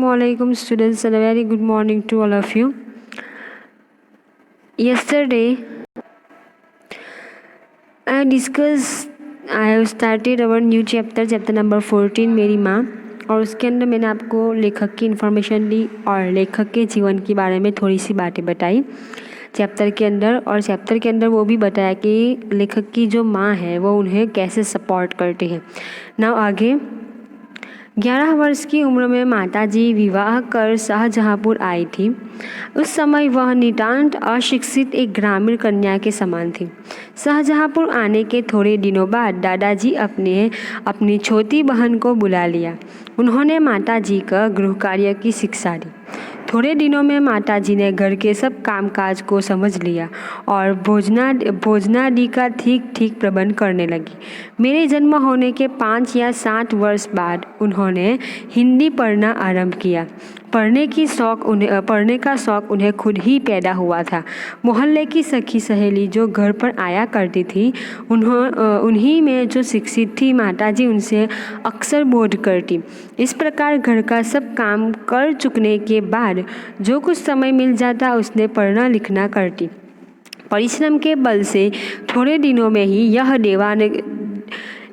Assalamualaikum students and a very good morning to all of you. Yesterday I have started our new chapter number 14 मेरी माँ, और उसके अंदर मैंने आपको लेखक की इन्फॉर्मेशन दी और लेखक के जीवन के बारे में थोड़ी सी बातें बताई चैप्टर के अंदर। और चैप्टर के अंदर वो भी बताया कि लेखक की जो माँ है वो उन्हें कैसे सपोर्ट करती है। नाउ आगे 11 वर्ष की उम्र में माताजी विवाह कर शाहजहाँपुर आई थी। उस समय वह नितांत अशिक्षित एक ग्रामीण कन्या के समान थी। शाहजहाँपुर आने के थोड़े दिनों बाद दादाजी अपनी छोटी बहन को बुला लिया। उन्होंने माताजी का गृह कार्य की शिक्षा दी। थोड़े दिनों में माताजी ने घर के सब कामकाज को समझ लिया और भोजनादि का ठीक प्रबंध करने लगी। मेरे जन्म होने के 5 या 7 वर्ष बाद उन्होंने हिंदी पढ़ना आरंभ किया। पढ़ने का शौक़ उन्हें खुद ही पैदा हुआ था। मोहल्ले की सखी सहेली जो घर पर आया करती थी उन्हीं में जो शिक्षित थी माताजी उनसे अक्सर बोध करती। इस प्रकार घर का सब काम कर चुकने के बाद जो कुछ समय मिल जाता उसने पढ़ना लिखना करती। परिश्रम के बल से थोड़े दिनों में ही यह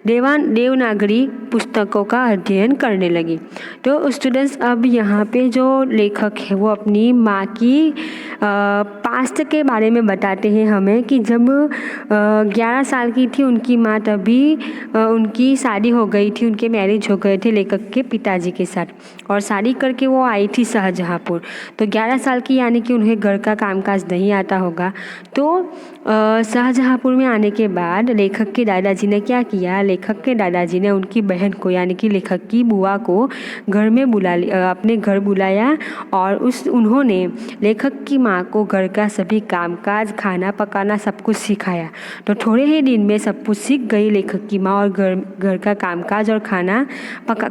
देवनागरी पुस्तकों का अध्ययन करने लगी। तो स्टूडेंट्स, अब यहाँ पे जो लेखक है वो अपनी माँ की पास्ट के बारे में बताते हैं हमें कि जब 11 साल की थी उनकी माँ, तभी उनकी शादी हो गई थी, उनके मैरिज हो गए थे लेखक के पिताजी के साथ और शादी करके वो आई थी शाहजहाँपुर। तो 11 साल की यानी कि उन्हें घर का कामकाज नहीं आता होगा। तो शाहजहाँपुर में आने के बाद लेखक के दादाजी ने क्या किया, लेखक के दादाजी ने उनकी बहन को यानी कि लेखक की बुआ को घर में अपने घर बुलाया और उन्होंने लेखक की माँ को घर का सभी कामकाज, खाना पकाना सब कुछ सिखाया। तो थोड़े ही दिन में सब कुछ सीख गई लेखक की माँ और घर का कामकाज और खाना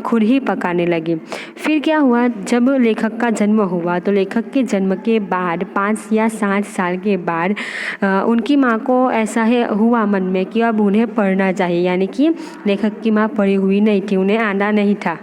खुद ही पकाने लगी। फिर क्या हुआ, जब लेखक का जन्म हुआ तो लेखक के जन्म के बाद 5 या 7 साल के बाद उनकी माँ को ऐसा हुआ मन में कि अब उन्हें पढ़ना चाहिए, यानी कि लेखक की माँ पढ़ी हुई नहीं थी, उन्हें आना नहीं था।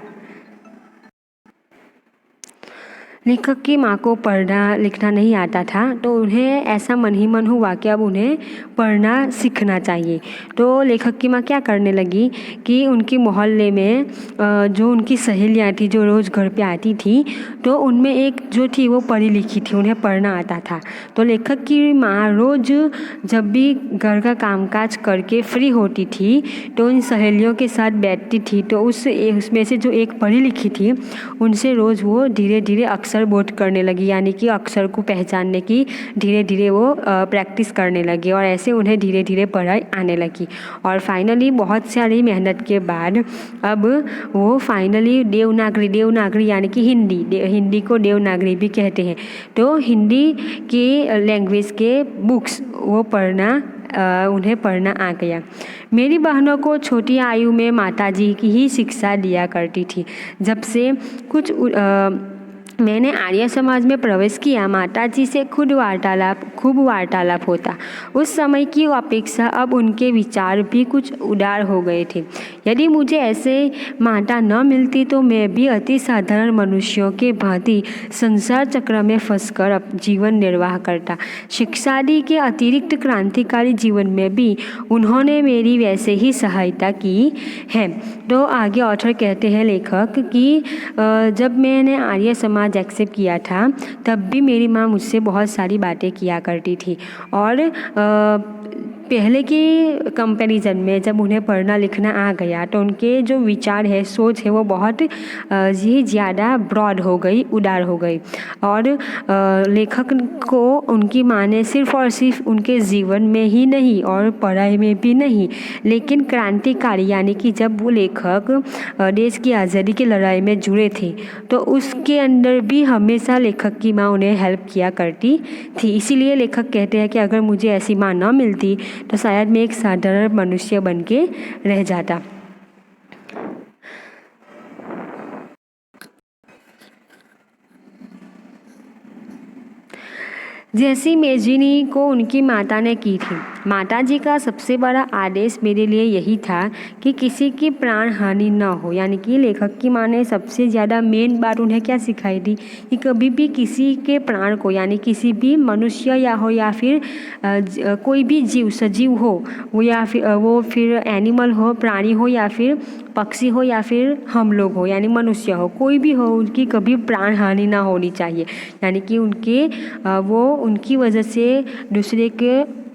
लेखक की माँ को पढ़ना लिखना नहीं आता था तो उन्हें ऐसा मन ही मन हुआ कि अब उन्हें पढ़ना सीखना चाहिए। तो लेखक की माँ क्या करने लगी कि उनकी मोहल्ले में जो उनकी सहेलियाँ थी जो रोज़ घर पे आती थी, तो उनमें एक जो थी वो पढ़ी लिखी थी, उन्हें पढ़ना आता था। तो लेखक की माँ रोज़ जब भी घर का कामकाज करके फ्री होती थी तो उन सहेलियों के साथ बैठती थी। तो उसमें से जो एक पढ़ी लिखी थी उनसे रोज़ वो धीरे धीरे अक्षर बोध करने लगी, यानी कि अक्षर को पहचानने की धीरे धीरे वो प्रैक्टिस करने लगी और ऐसे उन्हें धीरे धीरे पढ़ाई आने लगी। और फाइनली बहुत सारी मेहनत के बाद अब वो फाइनली देवनागरी यानी कि हिंदी को देवनागरी भी कहते हैं। तो हिंदी की लैंग्वेज के बुक्स वो उन्हें पढ़ना आ गया। मेरी बहनों को छोटी आयु में माताजी की ही शिक्षा दिया करती थी। जब से मैंने आर्य समाज में प्रवेश किया, माताजी से खूब वार्तालाप होता। उस समय की अपेक्षा अब उनके विचार भी कुछ उदार हो गए थे। यदि मुझे ऐसे माता न मिलती तो मैं भी अति साधारण मनुष्यों के भांति संसार चक्र में फंसकर जीवन निर्वाह करता। शिक्षादि के अतिरिक्त क्रांतिकारी जीवन में भी उन्होंने मेरी वैसे ही सहायता की है। तो आगे ऑथर कहते हैं लेखक कि जब मैंने आर्य समाज एक्सेप्ट किया था तब भी मेरी माँ मुझसे बहुत सारी बातें किया करती थी और पहले के कंपैरिजन में जब उन्हें पढ़ना लिखना आ गया तो उनके जो विचार है, सोच है, वो बहुत ही ज़्यादा ब्रॉड हो गई, उदार हो गई। और लेखक को उनकी माँ ने सिर्फ और सिर्फ उनके जीवन में ही नहीं और पढ़ाई में भी नहीं, लेकिन क्रांतिकारी यानी कि जब वो लेखक देश की आज़ादी की लड़ाई में जुड़े थे तो उसके अंदर भी हमेशा लेखक की माँ उन्हें हेल्प किया करती थी। इसीलिए लेखक कहते हैं कि अगर मुझे ऐसी माँ न मिलती तो शायद मैं एक साधारण मनुष्य बन के रह जाता। जैसी मेजिनी को उनकी माता ने की थी माताजी का सबसे बड़ा आदेश मेरे लिए यही था कि किसी की प्राण हानि न हो। यानी कि लेखक की माँ ने सबसे ज़्यादा मेन बात उन्हें क्या सिखाई थी कि कभी भी किसी के प्राण को, यानी किसी भी मनुष्य या फिर कोई भी जीव, सजीव हो वो, या फिर वो फिर एनिमल हो, प्राणी हो, या फिर पक्षी हो, या फिर हम लोग हो यानी मनुष्य हो, कोई भी हो, उनकी कभी प्राण हानि ना होनी चाहिए। यानी कि उनकी वजह से दूसरे के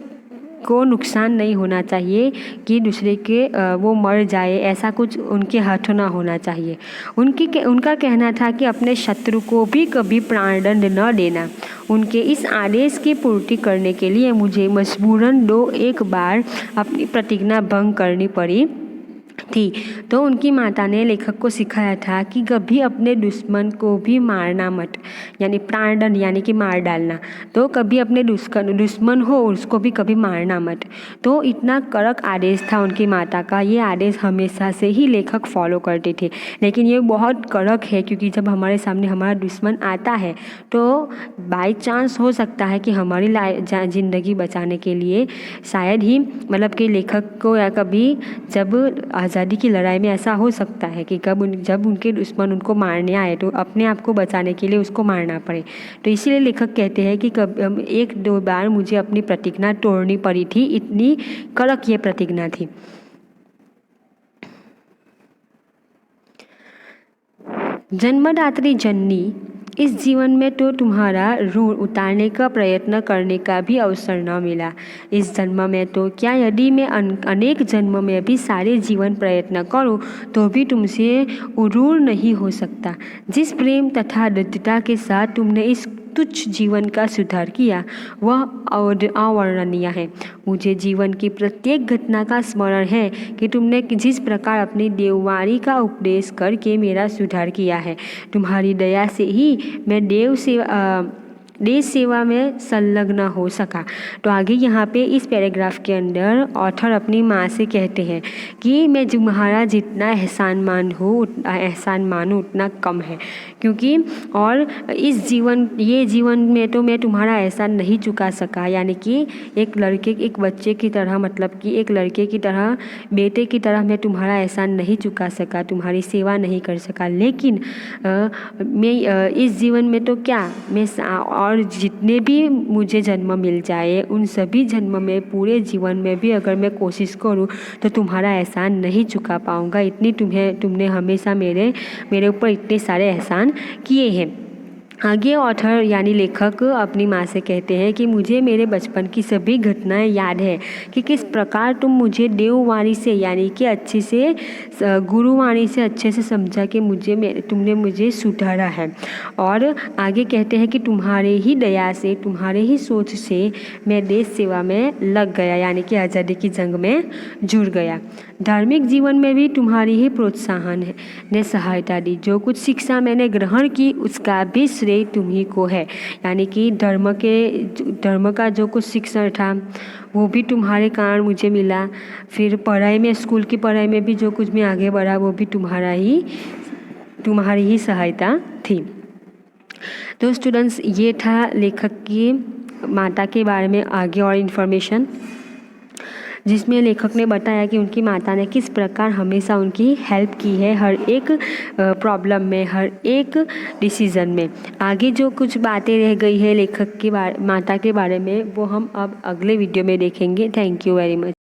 को नुकसान नहीं होना चाहिए कि दूसरे के वो मर जाए, ऐसा कुछ उनके हाथों ना होना चाहिए। उनका कहना था कि अपने शत्रु को भी कभी प्राणदंड न देना। उनके इस आदेश की पूर्ति करने के लिए मुझे मजबूरन 2-1 बार अपनी प्रतिज्ञा भंग करनी पड़ी थी। तो उनकी माता ने लेखक को सिखाया था कि कभी अपने दुश्मन को भी मारना मत, यानी प्राणदंड यानी कि मार डालना। तो कभी अपने दुश्मन हो उसको भी कभी मारना मत। तो इतना कड़क आदेश था उनकी माता का। ये आदेश हमेशा से ही लेखक फॉलो करते थे। लेकिन ये बहुत कड़क है क्योंकि जब हमारे सामने हमारा दुश्मन आता है तो बाई चांस हो सकता है कि हमारी ज़िंदगी बचाने के लिए शायद ही मतलब कि लेखक को या कभी जब आज़ादी की लड़ाई में ऐसा हो सकता है कि जब उनके दुश्मन उनको मारने आए तो अपने आप को बचाने के लिए उसको मारना पड़े। तो इसीलिए लेखक कहते हैं कि 1-2 बार मुझे अपनी प्रतिज्ञा तोड़नी पड़ी थी, इतनी कड़क ये प्रतिज्ञा थी। जन्मदात्री जननी, इस जीवन में तो तुम्हारा ऋण उतारने का प्रयत्न करने का भी अवसर न मिला। इस जन्म में तो क्या, यदि मैं अनेक जन्म में भी सारे जीवन प्रयत्न करूं तो भी तुमसे ऋण नहीं हो सकता। जिस प्रेम तथा दृढ़ता के साथ तुमने इस तुच्छ जीवन का सुधार किया वह अवर्णनीय है। मुझे जीवन की प्रत्येक घटना का स्मरण है कि तुमने जिस प्रकार अपनी देववाणी का उपदेश करके मेरा सुधार किया है। तुम्हारी दया से ही मैं देश सेवा में संलग्न हो सका। तो आगे यहाँ पे इस पैराग्राफ के अंदर ऑथर अपनी माँ से कहते हैं कि मैं तुम्हारा जितना एहसान मानूँ उतना कम है, क्योंकि और ये जीवन में तो मैं तुम्हारा एहसान नहीं चुका सका। यानी कि एक बच्चे की तरह, मतलब कि एक लड़के की तरह, बेटे की तरह मैं तुम्हारा एहसान नहीं चुका सका, तुम्हारी सेवा नहीं कर सका। लेकिन मैं इस जीवन में तो क्या, मैं और जितने भी मुझे जन्म मिल जाए उन सभी जन्म में, पूरे जीवन में भी अगर मैं कोशिश करूं तो तुम्हारा एहसान नहीं चुका पाऊंगा। इतनी तुमने हमेशा मेरे ऊपर इतने सारे एहसान किए हैं। आगे ऑथर यानी लेखक अपनी माँ से कहते हैं कि मुझे मेरे बचपन की सभी घटनाएं याद है कि किस प्रकार तुम मुझे देववाणी से, यानी कि अच्छे से गुरुवाणी से अच्छे से समझा कि तुमने मुझे सुधारा है। और आगे कहते हैं कि तुम्हारे ही दया से, तुम्हारे ही सोच से मैं देश सेवा में लग गया, यानी कि आज़ादी की जंग में जुड़ गया। धार्मिक जीवन में भी तुम्हारी ही प्रोत्साहन ने सहायता दी। जो कुछ शिक्षा मैंने ग्रहण की उसका भी श्रेय तुम्ही को है। यानी कि धर्म का जो कुछ शिक्षण था वो भी तुम्हारे कारण मुझे मिला। फिर पढ़ाई में, स्कूल की पढ़ाई में भी जो कुछ मैं आगे बढ़ा वो भी तुम्हारी ही सहायता थी। तो स्टूडेंट्स, ये था लेखक की माता के बारे में आगे और इन्फॉर्मेशन, जिसमें लेखक ने बताया कि उनकी माता ने किस प्रकार हमेशा उनकी हेल्प की है हर एक प्रॉब्लम में, हर एक डिसीज़न में। आगे जो कुछ बातें रह गई है लेखक की माता के बारे में वो हम अब अगले वीडियो में देखेंगे। Thank you very much.